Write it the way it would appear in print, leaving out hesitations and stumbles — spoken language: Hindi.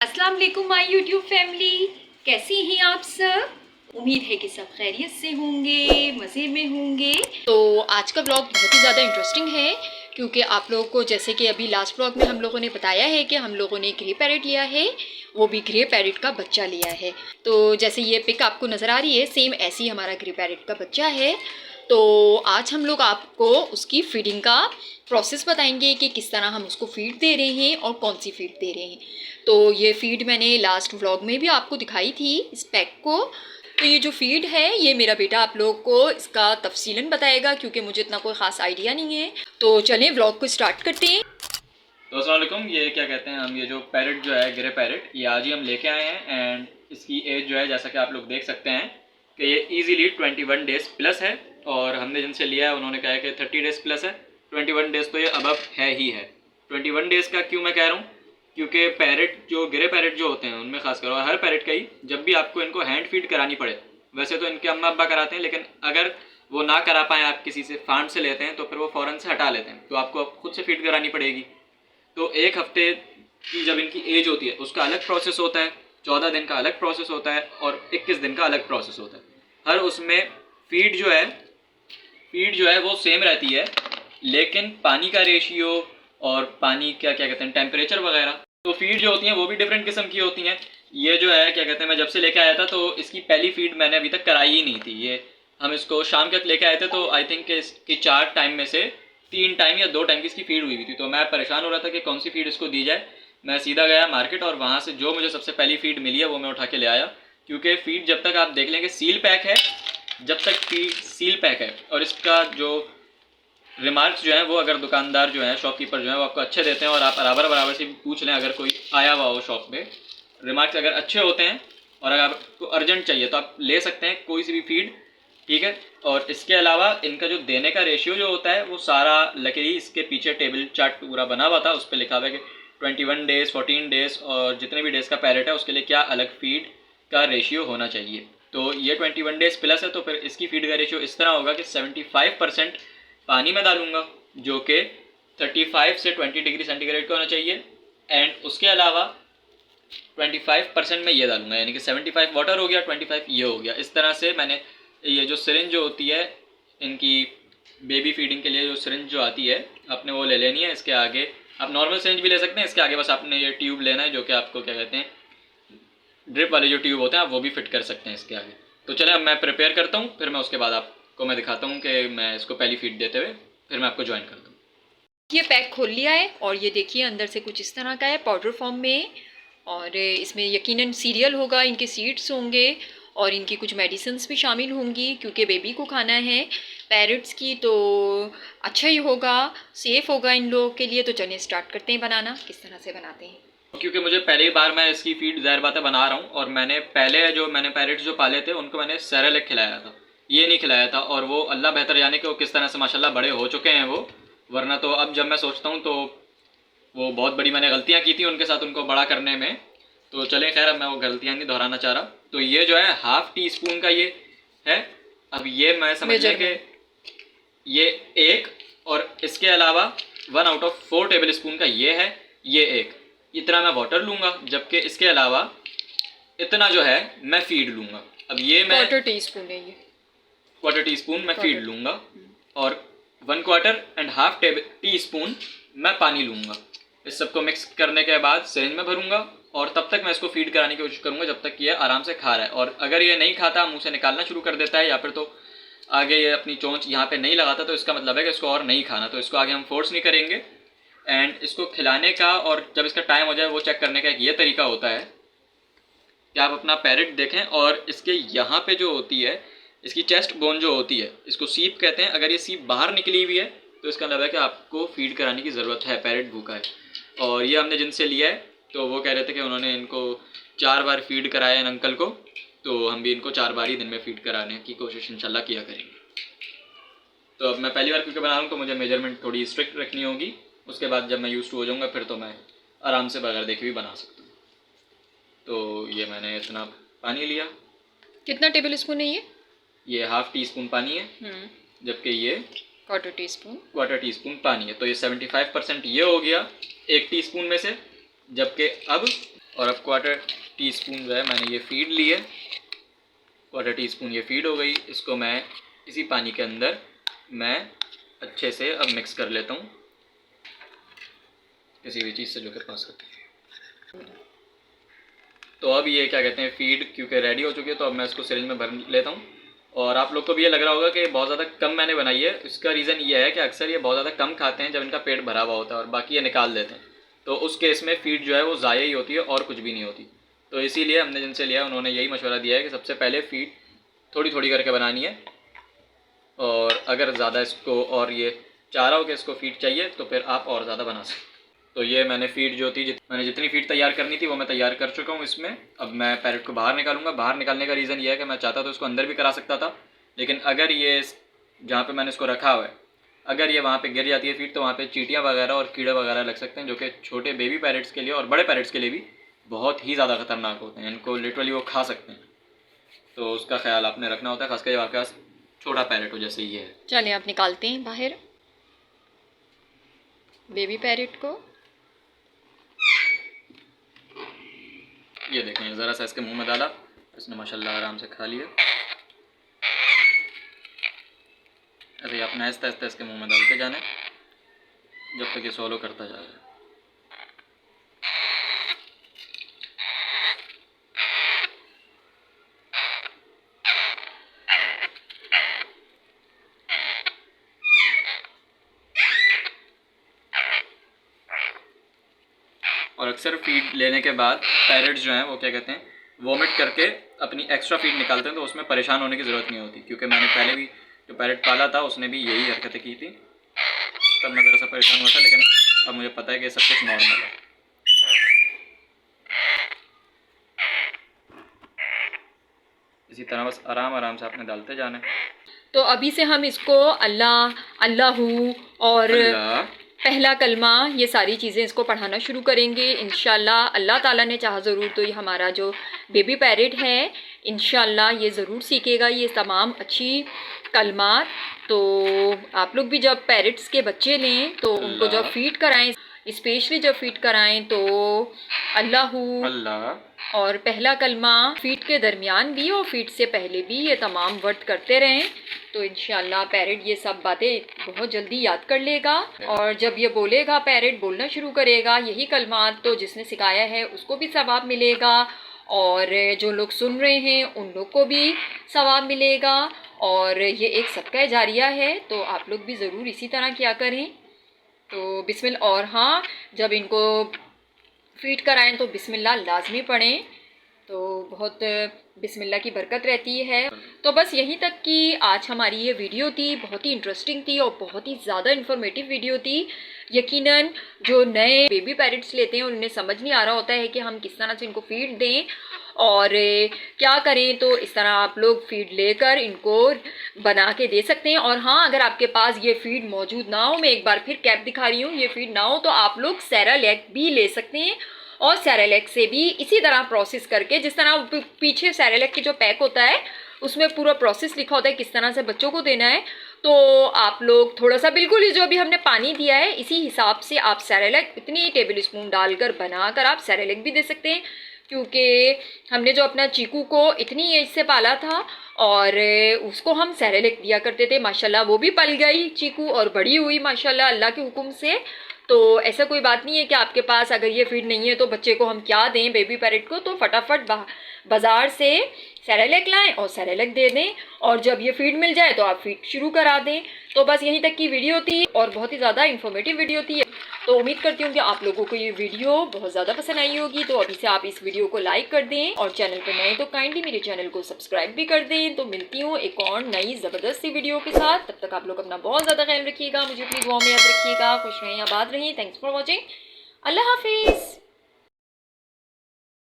अस्सलाम वालेकुम माय यूट्यूब फैमिली, कैसी हैं आप सब। उम्मीद है कि सब खैरियत से होंगे, मज़े में होंगे। तो आज का व्लॉग बहुत ही ज़्यादा इंटरेस्टिंग है क्योंकि आप लोगों को जैसे कि अभी लास्ट व्लॉग में हम लोगों ने बताया है कि हम लोगों ने ग्रे पैरेट लिया है, वो भी ग्रे पैरेट का बच्चा लिया है। तो जैसे ये पिक आपको नज़र आ रही है, सेम ऐसी हमारा ग्रे पैरेट का बच्चा है। तो आज हम लोग आपको उसकी फीडिंग का प्रोसेस बताएंगे कि किस तरह हम उसको फीड दे रहे हैं और कौन सी फीड दे रहे हैं। तो ये फीड मैंने लास्ट व्लॉग में भी आपको दिखाई थी इस पैक को। तो ये जो फीड है ये मेरा बेटा आप लोग को इसका तफसीलन बताएगा क्योंकि मुझे इतना कोई ख़ास आइडिया नहीं है। तो चलें व्लॉग को स्टार्ट करते हैं। तो अस्सलाम वालेकुम। ये क्या कहते हैं, हम ये जो पैरेट जो है ग्रे पैरेट, ये आज ही हम लेके आए हैं एंड इसकी एज जो है जैसा कि आप लोग देख सकते हैं कि ये इजीली 21 डेज़ प्लस है। और हमने जिनसे लिया है उन्होंने कहा है कि 30 डेज़ प्लस है। 21 डेज़ तो ये अबव है ही है। 21 डेज़ का क्यों मैं कह रहा हूँ, क्योंकि पैरेट जो ग्रे पैरेट जो होते हैं उनमें खासकर, और हर पैरेट का ही, जब भी आपको इनको हैंड फीड करानी पड़े, वैसे तो इनके अम्मा अब्बा कराते हैं, लेकिन अगर वो ना करा पाएँ, आप किसी से फांड से लेते हैं तो फिर वो फ़ौरन से हटा लेते हैं, तो आपको अब खुद से फीड करानी पड़ेगी। तो एक हफ्ते की जब इनकी एज होती है उसका अलग प्रोसेस होता है, 14 दिन का अलग प्रोसेस होता है और 21 दिन का अलग प्रोसेस होता है। हर उसमें फीड जो है वो सेम रहती है, लेकिन पानी का रेशियो और पानी क्या क्या कहते हैं टेम्परेचर वगैरह, तो फीड जो होती हैं वो भी डिफरेंट किस्म की होती हैं। ये जो है क्या कहते हैं, मैं जब से लेके आया था तो इसकी पहली फीड मैंने अभी तक कराई ही नहीं थी। ये हम इसको शाम तक लेके आए थे, तो आई थिंक इसकी 4 टाइम में से 3 टाइम या 2 टाइम की इसकी फीड हुई थी। तो मैं परेशान हो रहा था कि कौन सी फीड इसको दी जाए। मैं सीधा गया मार्केट और वहाँ से जो मुझे सबसे पहली फीड मिली है वो मैं उठा के ले आया, क्योंकि फीड जब तक आप देख लेंगे सील पैक है, जब तक फीड सील पैक है और इसका जो रिमार्क्स जो हैं वो, अगर दुकानदार जो हैं शॉपकीपर जो हैं वो आपको अच्छे देते हैं और आप बराबर से पूछ लें, अगर कोई आया हुआ हो शॉप पे, रिमार्क्स अगर अच्छे होते हैं और अगर आपको अर्जेंट चाहिए तो आप ले सकते हैं कोई सी भी फीड, ठीक है। और इसके अलावा इनका जो देने का रेशियो जो होता है वो सारा लकीली इसके पीछे टेबल चार्ट पूरा बना हुआ था, उस पर लिखा हुआ है कि 21 डेज़ 14 डेज़ और जितने भी डेज़ का पैरेट है उसके लिए क्या अलग फीड का रेशियो होना चाहिए। तो ये 21 डेज़ प्लस है, तो फिर इसकी फीड का रेशियो इस तरह होगा कि 75% पानी में डालूंगा जो कि 35 से 20 डिग्री सेंटीग्रेड का होना चाहिए, एंड उसके अलावा 25% में ये डालूंगा, यानी कि 75 वाटर हो गया, 25 ये हो गया। इस तरह से मैंने ये जो सिरिंज जो होती है इनकी बेबी फीडिंग के लिए, जो सिरिंज जो आती है आपने वो ले लेनी है। इसके आगे आप नॉर्मल सिरिंज भी ले सकते हैं, इसके आगे बस आपने ये ट्यूब लेना है जो कि आपको क्या कहते हैं ड्रिप वाले जो ट्यूब होते हैं, आप वो भी फिट कर सकते हैं इसके आगे। तो चले अब मैं प्रिपेयर करता हूँ, फिर मैं उसके बाद आपको मैं दिखाता हूँ कि मैं इसको पहली फीड देते हुए फिर मैं आपको ज्वाइन करता हूँ। ये पैक खोल लिया है और ये देखिए अंदर से कुछ इस तरह का है, पाउडर फॉर्म में। और इसमें यकीनन सीरियल होगा, इनके सीड्स होंगे और इनकी कुछ मेडिसिन्स भी शामिल होंगी क्योंकि बेबी को खाना है पैरेट्स की, तो अच्छा ही होगा, सेफ़ होगा इन लोगों के लिए। तो चलिए स्टार्ट करते हैं बनाना, किस तरह से बनाते हैं। क्योंकि मुझे पहली बार मैं इसकी फीड ज़ाहिर बात है बना रहा हूँ, और मैंने पैरेट्स जो पाले थे उनको मैंने सेरेलेक खिलाया था, ये नहीं खिलाया था। और वो अल्लाह बेहतर जाने कि वो किस तरह से माशाल्लाह बड़े हो चुके हैं वो। वरना तो अब जब मैं सोचता हूँ तो वो बहुत बड़ी मैंने गलतियाँ की थी उनके साथ, उनको बड़ा करने में। तो चलें खैर, अब मैं वो गलतियाँ नहीं दोहराना चाह रहा। तो ये जो है ½ टी स्पून का ये है। अब ये मैं समझ लें कि ये एक, और इसके अलावा 1/4 टेबल स्पून का ये है, ये एक, इतना मैं वाटर लूँगा, जबकि इसके अलावा इतना जो है मैं फीड लूँगा। अब ये मैं क्वार्टर टी स्पून है, ये क्वार्टर टी स्पून मैं फीड लूँगा और 1/4 टी स्पून मैं पानी लूँगा। इस सबको मिक्स करने के बाद सिरिंज में भरूँगा और तब तक मैं इसको फीड कराने की कोशिश करूँगा जब तक ये आराम से खा रहा है। और अगर ये नहीं खाता, मुँह से निकालना शुरू कर देता है या फिर तो आगे ये अपनी चोंच यहाँ पे नहीं लगाता, तो इसका मतलब है कि इसको और नहीं खाना, तो इसको आगे हम फोर्स नहीं करेंगे। एंड इसको खिलाने का और जब इसका टाइम हो जाए वो चेक करने का एक ये तरीका होता है कि आप अपना पैरेट देखें और इसके यहाँ पे जो होती है, इसकी चेस्ट बोन जो होती है, इसको सीप कहते हैं। अगर ये सीप बाहर निकली हुई है तो इसका मतलब है कि आपको फीड कराने की ज़रूरत है, पैरेट भूखा है। और ये हमने जिनसे लिया है तो वो कह रहे थे कि उन्होंने इनको 4 बार फीड कराया इन अंकल को, तो हम भी इनको 4 बार ही दिन में फीड कराने की कोशिश इंशाल्लाह किया करेंगे। तो अब मैं पहली बार क्योंकि बना रहा हूँ तो मुझे मेजरमेंट थोड़ी स्ट्रिक्ट रखनी होगी, उसके बाद जब मैं यूज़ टू हो जाऊँगा फिर तो मैं आराम से बगैर देखे भी बना सकता हूँ। तो ये मैंने इतना पानी लिया। कितना टेबल स्पून है ये ½ टी स्पून पानी है, जबकि ये क्वार्टर टी स्पून पानी है। तो ये 75% ये हो गया 1 टीस्पून में से, जबकि अब और अब क्वार्टर टी स्पून जो है मैंने ये फीड ली है, क्वार्टर टी स्पून ये फीड हो गई। इसको मैं इसी पानी के अंदर मैं अच्छे से अब मिक्स कर लेता हूँ किसी भी चीज़ से जो कि पास होती है। तो अब ये क्या कहते हैं फीड क्योंकि रेडी हो चुकी है, तो अब मैं इसको सिरिंज में भर लेता हूँ। और आप लोग को भी ये लग रहा होगा कि बहुत ज़्यादा कम मैंने बनाई है। इसका रीज़न ये है कि अक्सर ये बहुत ज़्यादा कम खाते हैं जब इनका पेट भरा हुआ होता है और बाकी ये निकाल देते हैं, तो उस केस में फीड जो है वो ज़ाया ही होती है और कुछ भी नहीं होती। तो इसीलिए हमने जिनसे लिया उन्होंने यही मशवरा दिया है कि सबसे पहले फीड थोड़ी थोड़ी करके बनानी है, और अगर ज़्यादा इसको और ये चाह रहा हो कि इसको फीड चाहिए तो फिर आप और ज़्यादा बना सकते। तो ये मैंने फीड जो थी मैंने जितनी फीड तैयार करनी थी वो मैं तैयार कर चुका हूँ इसमें। अब मैं पैरेट को बाहर निकालूंगा। बाहर निकालने का रीज़न ये है कि मैं चाहता तो इसको अंदर भी करा सकता था, लेकिन अगर ये जहाँ पे मैंने इसको रखा हुआ है अगर ये वहाँ पे गिर जाती है फीड तो वहाँ पे चींटियाँ वगैरह और कीड़े वगैरह लग सकते हैं, जो कि छोटे बेबी पैरेट्स के लिए और बड़े पैरेट्स के लिए भी बहुत ही ज़्यादा ख़तरनाक होते हैं। इनको लिटरली वो खा सकते हैं, तो उसका ख्याल आपने रखना होता है, खासकर जब आपके पास छोटा पैरेट हो जैसे ये है। चलिए आप निकालते हैं बाहर बेबी पैरेट को। ये देखें ज़रा सा इसके मुंह में डाला, इसने माशाल्लाह आराम से खा लिया। ऐसे ही अपना आहिस्ता आहिस्ता इसके मुंह में डालते जाना जब तक ये सॉलो करता जा रहा है। और अक्सर फीड लेने के बाद पैरेट्स जो हैं वो क्या कहते हैं वॉमिट करके अपनी एक्स्ट्रा फीड निकालते हैं, तो उसमें परेशान होने की ज़रूरत नहीं होती, क्योंकि मैंने पहले भी जो पैरेट पाला था उसने भी यही हरकतें की थी, तब मैं ज़रा सा परेशान हुआ था, लेकिन अब मुझे पता है कि सब कुछ नॉर्मल है। इसी तरह बस आराम आराम से आपने डालते जाना है। तो अभी से हम इसको अल्लाह, अल्लाहू और पहला कलमा ये सारी चीज़ें इसको पढ़ाना शुरू करेंगे इंशाल्लाह। अल्लाह ताला ने चाहा ज़रूर तो ये हमारा जो बेबी पैरेट है इंशाल्लाह ये ज़रूर सीखेगा ये तमाम अच्छी कलमात। तो आप लोग भी जब पैरेट्स के बच्चे लें तो उनको जब फीड कराएं, स्पेशली जब फीड कराएं तो अल्लाहू अल्लाह और पहला कलमा फीड के दरमियान भी और फीड से पहले भी ये तमाम वर्ड करते रहें, तो इंशाल्लाह पैरेट ये सब बातें बहुत जल्दी याद कर लेगा। और जब ये बोलेगा, पैरेट बोलना शुरू करेगा यही कलमात, तो जिसने सिखाया है उसको भी सवाब मिलेगा और जो लोग सुन रहे हैं उन लोग को भी सवाब मिलेगा, और ये एक सदका जारिया है। तो आप लोग भी ज़रूर इसी तरह किया करें। तो बिस्मिल्लाह, और हाँ जब इनको फीड कराएं तो बिस्मिल्लाह लाजमी पढ़ें, तो बहुत बिस्मिल्लाह की बरकत रहती है। तो बस यहीं तक कि आज हमारी ये वीडियो थी, बहुत ही इंटरेस्टिंग थी और बहुत ही ज़्यादा इन्फॉर्मेटिव वीडियो थी। यकीनन जो नए बेबी पैरेट्स लेते हैं उन्हें समझ नहीं आ रहा होता है कि हम किस तरह से इनको फीड दें और क्या करें, तो इस तरह आप लोग फीड लेकर इनको बना के दे सकते हैं। और हाँ, अगर आपके पास ये फीड मौजूद ना हो, मैं एक बार फिर कैप दिखा रही हूँ, ये फीड ना हो तो आप लोग सेरेलैक भी ले सकते हैं, और सेरेलैक से भी इसी तरह प्रोसेस करके, जिस तरह पीछे सेरेलैक की जो पैक होता है उसमें पूरा प्रोसेस लिखा होता है किस तरह से बच्चों को देना है, तो आप लोग थोड़ा सा बिल्कुल ही जो अभी हमने पानी दिया है इसी हिसाब से आप सेरेलैक इतनी टेबल स्पून डालकर बनाकर आप सेरेलैक भी दे सकते हैं। क्योंकि हमने जो अपना चीकू को इतनी एज से पाला था और उसको हम सेरेलैक दिया करते थे, माशाल्लाह वो भी पल गई चीकू और बड़ी हुई माशाल्लाह अल्लाह के हुक्म से। तो ऐसा कोई बात नहीं है कि आपके पास अगर ये फीड नहीं है तो बच्चे को हम क्या दें, बेबी पैरेट को, तो फटाफट बाज़ार से सेरेलैक लाएं और सेरेलैक दे दें, और जब ये फीड मिल जाए तो आप फीड शुरू करा दें। तो बस यहीं तक की वीडियो थी और बहुत ही ज़्यादा इन्फॉर्मेटिव वीडियो थी। तो उम्मीद करती हूँ कि आप लोगों को ये वीडियो बहुत ज़्यादा पसंद आई होगी। तो अभी से आप इस वीडियो को लाइक कर दें और चैनल पर नए तो काइंडली मेरे चैनल को सब्सक्राइब भी कर दें। तो मिलती हूँ एक और नई ज़बरदस्त सी वीडियो के साथ। तब तक आप लोग अपना बहुत ज़्यादा ख्याल रखिएगा, मुझे अपनी दुआ में याद रखिएगा, खुश रहें, आबाद रहें। Thanks for watching. अल्लाह हाफिज़।